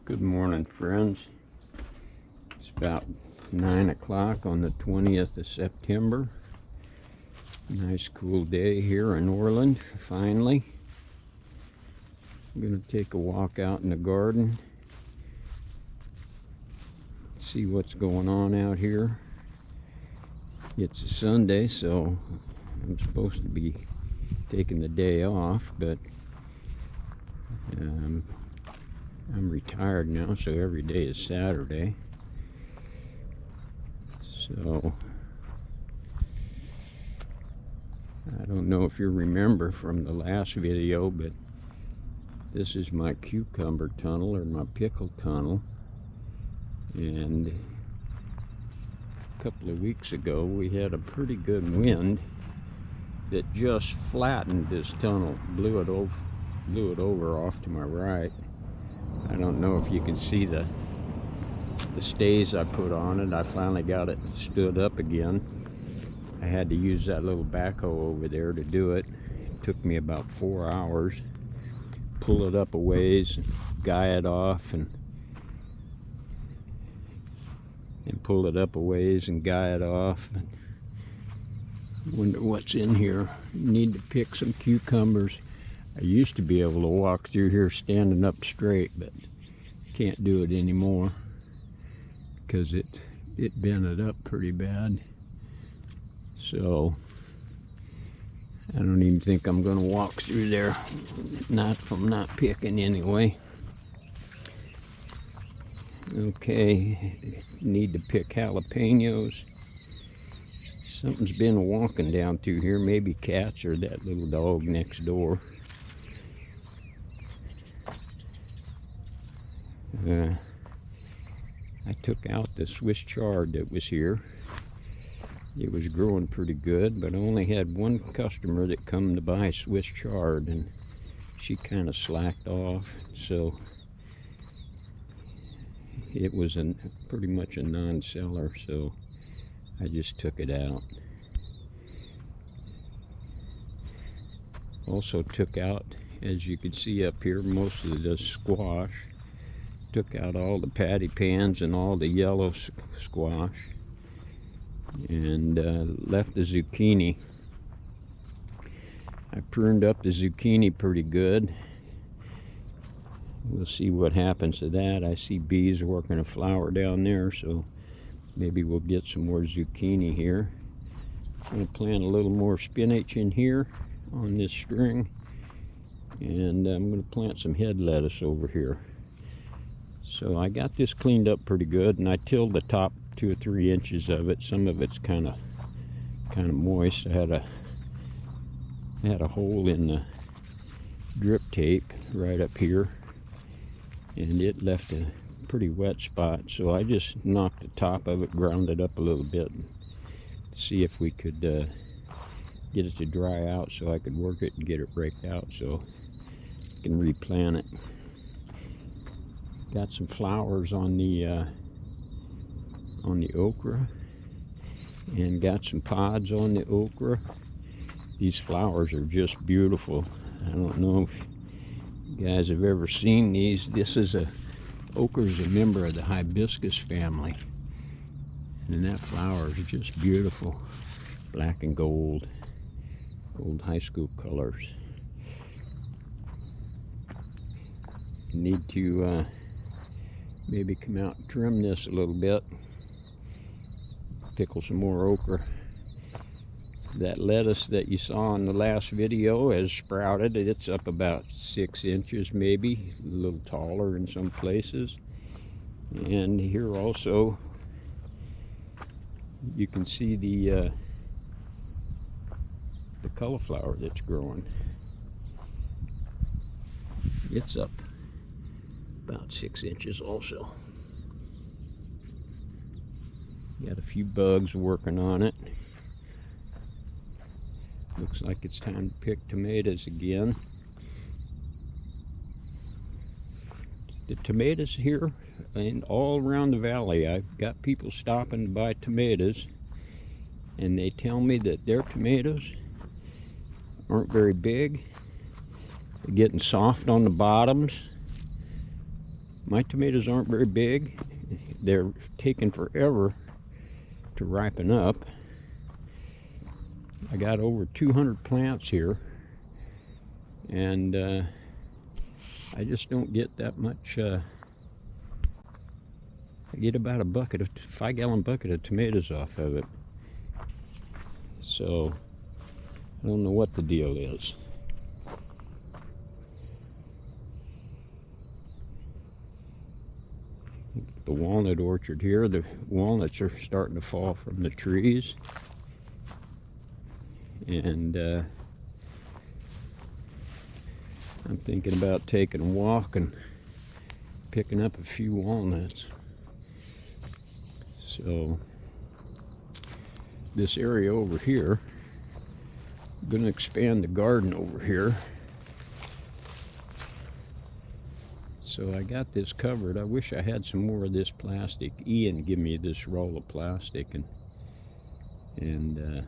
Good morning, friends. It's about 9 o'clock on the 20th of September. Nice cool day here in Orland, finally. I'm going to take a walk out in the garden, see what's going on out here. It's a Sunday, so I'm supposed to be taking the day off, but I'm retired now, so every day is Saturday. So I don't know if you remember from the last video, but this is my cucumber tunnel, or my pickle tunnel. And a couple of weeks ago we had a pretty good wind that just flattened this tunnel, blew it over off to my right. I don't know if you can see the stays I put on it. I finally got it stood up again. I had to use that little backhoe over there to do it. It took me about 4 hours. Pull it up a ways, guy it off, and pull it up a ways and guy it off. Wonder what's in here. Need to pick some cucumbers. I used to be able to walk through here standing up straight, but can't do it anymore because it bent it up pretty bad. So I don't even think I'm going to walk through there, not if I'm not picking anyway. Okay, need to pick jalapenos. Something's been walking down through here, maybe cats or that little dog next door. I took out the Swiss chard that was here. It was growing pretty good, but I only had one customer that come to buy Swiss chard, and she kind of slacked off, so it was pretty much a non-seller, so I just took it out. Also took out, as you can see up here, most of the squash. Took out all the patty pans and all the yellow squash, and left the zucchini. I pruned up the zucchini pretty good. We'll see what happens to that. I see bees working a flower down there, so maybe we'll get some more zucchini here. I'm going to plant a little more spinach in here on this string, and I'm going to plant some head lettuce over here. So I got this cleaned up pretty good, and I tilled the top 2 or 3 inches of it. Some of it's kind of moist. I had a hole in the drip tape right up here, and it left a pretty wet spot. So I just knocked the top of it, ground it up a little bit, and see if we could get it to dry out so I could work it and get it raked out so I can replant it. Got some flowers on the okra, and got some pods on the okra. These flowers are just beautiful. I don't know if you guys have ever seen these. Okra is a member of the hibiscus family, and that flower is just beautiful. Black and gold high school colors. Need to maybe come out and trim this a little bit, pickle some more okra. That lettuce that you saw in the last video has sprouted. It's up about 6 inches, maybe a little taller in some places. And here also you can see the cauliflower that's growing. It's up about 6 inches also. Got a few bugs working on it. Looks like it's time to pick tomatoes again. The tomatoes here and all around the valley, I've got people stopping to buy tomatoes, and they tell me that their tomatoes aren't very big. They're getting soft on the bottoms. My tomatoes aren't very big. They're taking forever to ripen up. I got over 200 plants here, and I just don't get that much. I get about a 5-gallon bucket of tomatoes off of it. So I don't know what the deal is. The walnut orchard here, the walnuts are starting to fall from the trees, and I'm thinking about taking a walk and picking up a few walnuts. So this area over here, I'm going to expand the garden over here. So I got this covered. I wish I had some more of this plastic. Ian gave me this roll of plastic, and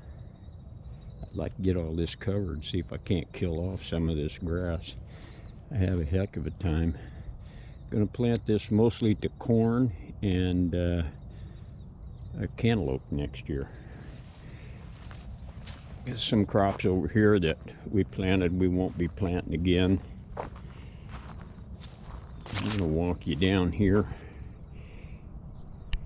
I'd like to get all this covered, see if I can't kill off some of this grass. I have a heck of a time. Going to plant this mostly to corn and a cantaloupe next year. There's some crops over here that we planted we won't be planting again. I'm going to walk you down here.